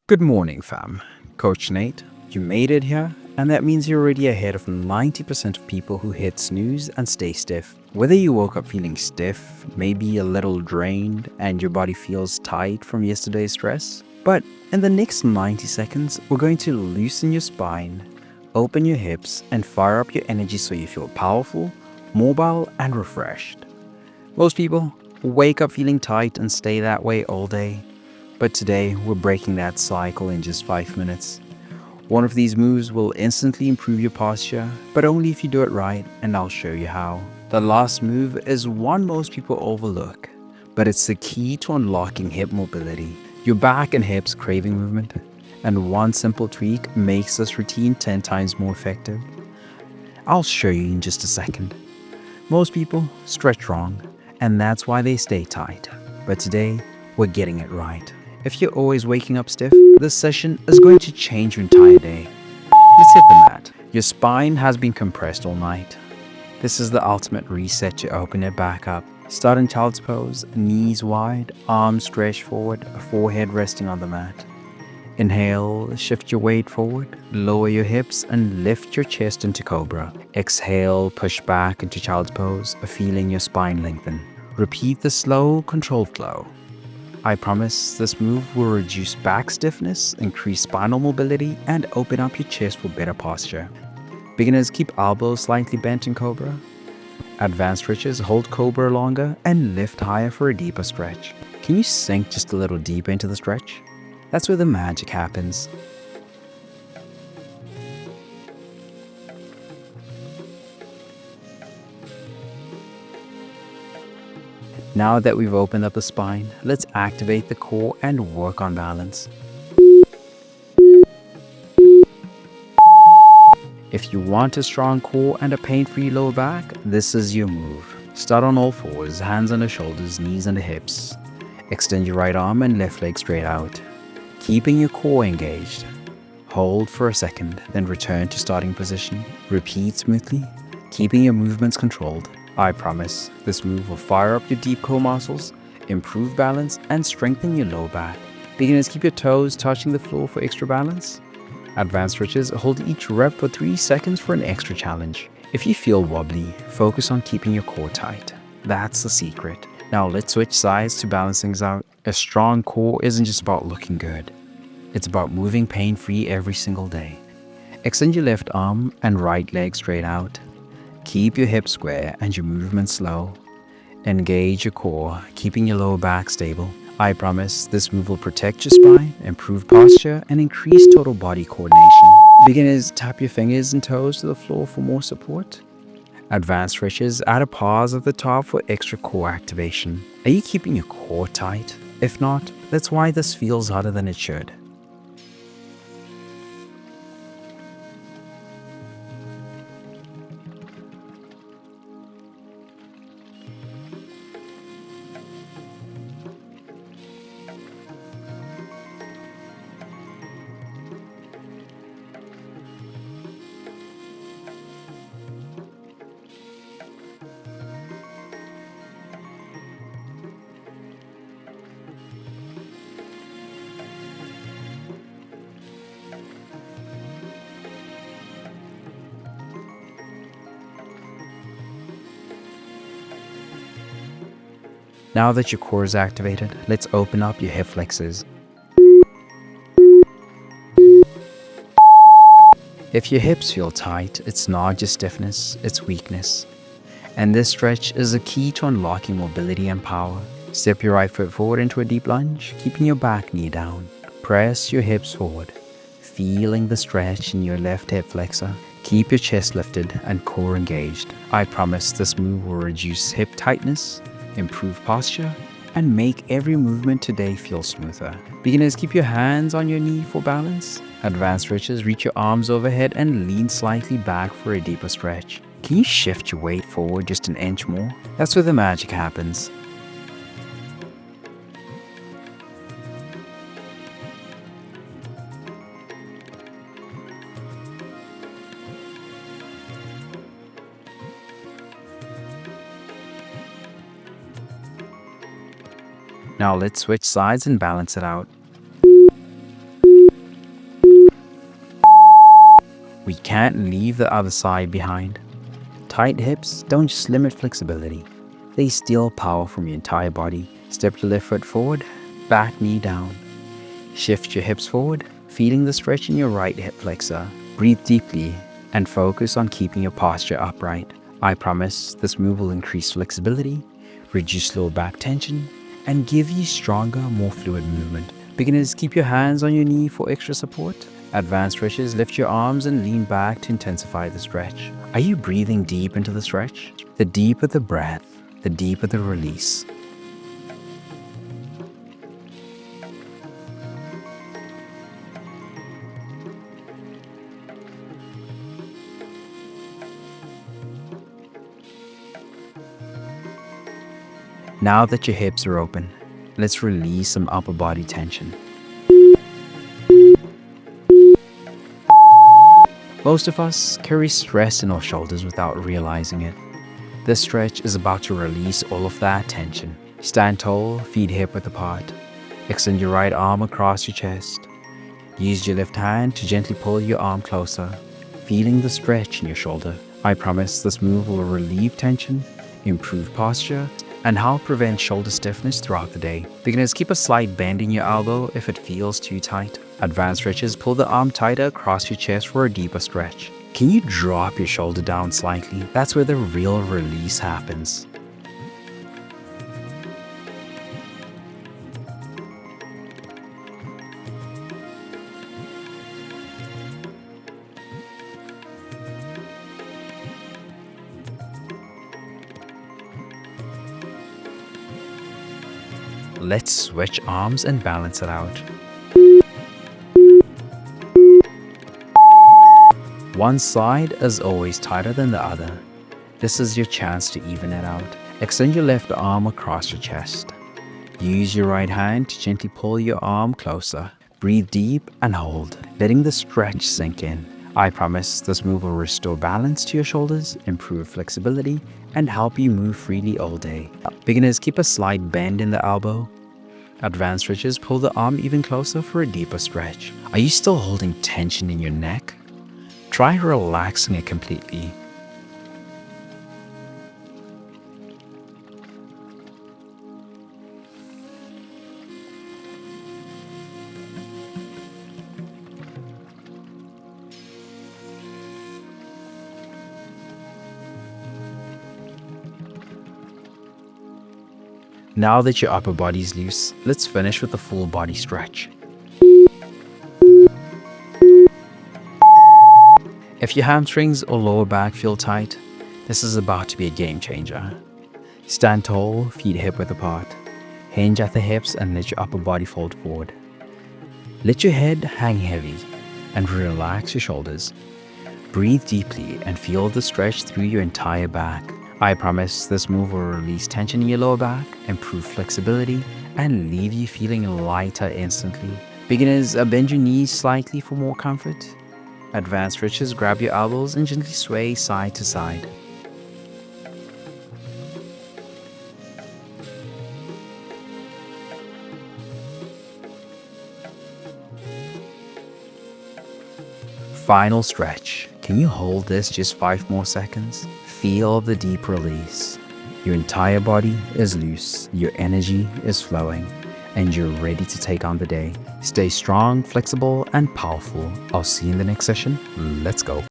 Good morning, fam. Coach Nate, you made it here, and that means you're already ahead of 90% of people who hit snooze and stay stiff. Whether you woke up feeling stiff, maybe a little drained, and your body feels tight from yesterday's stress, but in the next 90 seconds, we're going to loosen your spine, open your hips, and fire up your energy so you feel powerful, mobile, and refreshed. Most people wake up feeling tight and stay that way all day. But today, we're breaking that cycle in just 5 minutes. One of these moves will instantly improve your posture, but only if you do it right, and I'll show you how. The last move is one most people overlook, but it's the key to unlocking hip mobility. Your back and hips craving movement, and one simple tweak makes this routine 10 times more effective. I'll show you in just a second. Most people stretch wrong, and that's why they stay tight. But today, we're getting it right. If you're always waking up stiff, this session is going to change your entire day. Let's hit the mat. Your spine has been compressed all night. This is the ultimate reset to open it back up. Start in child's pose, knees wide, arms stretched forward, forehead resting on the mat. Inhale, shift your weight forward, lower your hips and lift your chest into cobra. Exhale, push back into child's pose, feeling your spine lengthen. Repeat the slow, controlled flow. I promise this move will reduce back stiffness, increase spinal mobility, and open up your chest for better posture. Beginners keep elbows slightly bent in cobra. Advanced stretchers hold cobra longer and lift higher for a deeper stretch. Can you sink just a little deeper into the stretch? That's where the magic happens. Now that we've opened up the spine, let's activate the core and work on balance. If you want a strong core and a pain-free lower back, this is your move. Start on all fours, hands on the shoulders, knees on the hips. Extend your right arm and left leg straight out, keeping your core engaged. Hold for a second, then return to starting position. Repeat smoothly, keeping your movements controlled. I promise this move will fire up your deep core muscles, improve balance, and strengthen your lower back. Beginners, keep your toes touching the floor for extra balance. Advanced stretchers hold each rep for 3 seconds for an extra challenge. If you feel wobbly, focus on keeping your core tight. That's the secret. Now let's switch sides to balance things out. A strong core isn't just about looking good. It's about moving pain-free every single day. Extend your left arm and right leg straight out. Keep your hips square and your movement slow. Engage your core, keeping your lower back stable. I promise this move will protect your spine, improve posture, and increase total body coordination. Beginners, tap your fingers and toes to the floor for more support. Advanced stretches, add a pause at the top for extra core activation. Are you keeping your core tight? If not, that's why this feels harder than it should. Now that your core is activated, let's open up your hip flexors. If your hips feel tight, it's not just stiffness, it's weakness. And this stretch is the key to unlocking mobility and power. Step your right foot forward into a deep lunge, keeping your back knee down. Press your hips forward, feeling the stretch in your left hip flexor. Keep your chest lifted and core engaged. I promise this move will reduce hip tightness, improve posture, and make every movement today feel smoother. Beginners, keep your hands on your knee for balance. Advanced stretchers, reach your arms overhead and lean slightly back for a deeper stretch. Can you shift your weight forward just an inch more? That's where the magic happens. Now let's switch sides and balance it out. can't leave the other side behind. Tight hips don't just limit flexibility, they steal power from your entire body. Step your left foot forward, back knee down. Shift your hips forward, feeling the stretch in your right hip flexor. Breathe deeply and focus on keeping your posture upright. I promise this move will increase flexibility, reduce lower back tension, and give you stronger, more fluid movement. Beginners, keep your hands on your knee for extra support. Advanced stretches, lift your arms and lean back to intensify the stretch. Are you breathing deep into the stretch? The deeper the breath, the deeper the release. Now that your hips are open, let's release some upper body tension. Most of us carry stress in our shoulders without realizing it. This stretch is about to release all of that tension. Stand tall, feet hip width apart. Extend your right arm across your chest. Use your left hand to gently pull your arm closer, feeling the stretch in your shoulder. I promise this move will relieve tension, improve posture, and help prevent shoulder stiffness throughout the day. Beginners, keep a slight bend in your elbow if it feels too tight. Advanced stretches, pull the arm tighter across your chest for a deeper stretch. Can you drop your shoulder down slightly? That's where the real release happens. Let's switch arms and balance it out. One side is always tighter than the other. This is your chance to even it out. Extend your left arm across your chest. Use your right hand to gently pull your arm closer. Breathe deep and hold, letting the stretch sink in. I promise this move will restore balance to your shoulders, improve flexibility, and help you move freely all day. Beginners, keep a slight bend in the elbow. Advanced stretches, pull the arm even closer for a deeper stretch. Are you still holding tension in your neck? Try relaxing it completely. Now that your upper body is loose, let's finish with a full body stretch. If your hamstrings or lower back feel tight, this is about to be a game changer. Stand tall, feet hip width apart. Hinge at the hips and let your upper body fold forward. Let your head hang heavy and relax your shoulders. Breathe deeply and feel the stretch through your entire back. I promise this move will release tension in your lower back, improve flexibility, and leave you feeling lighter instantly. Beginners, bend your knees slightly for more comfort. Advanced stretches, grab your elbows and gently sway side to side. Final stretch. Can you hold this just 5 more seconds? Feel the deep release. Your entire body is loose, your energy is flowing, and you're ready to take on the day. Stay strong, flexible, and powerful. I'll see you in the next session. Let's go.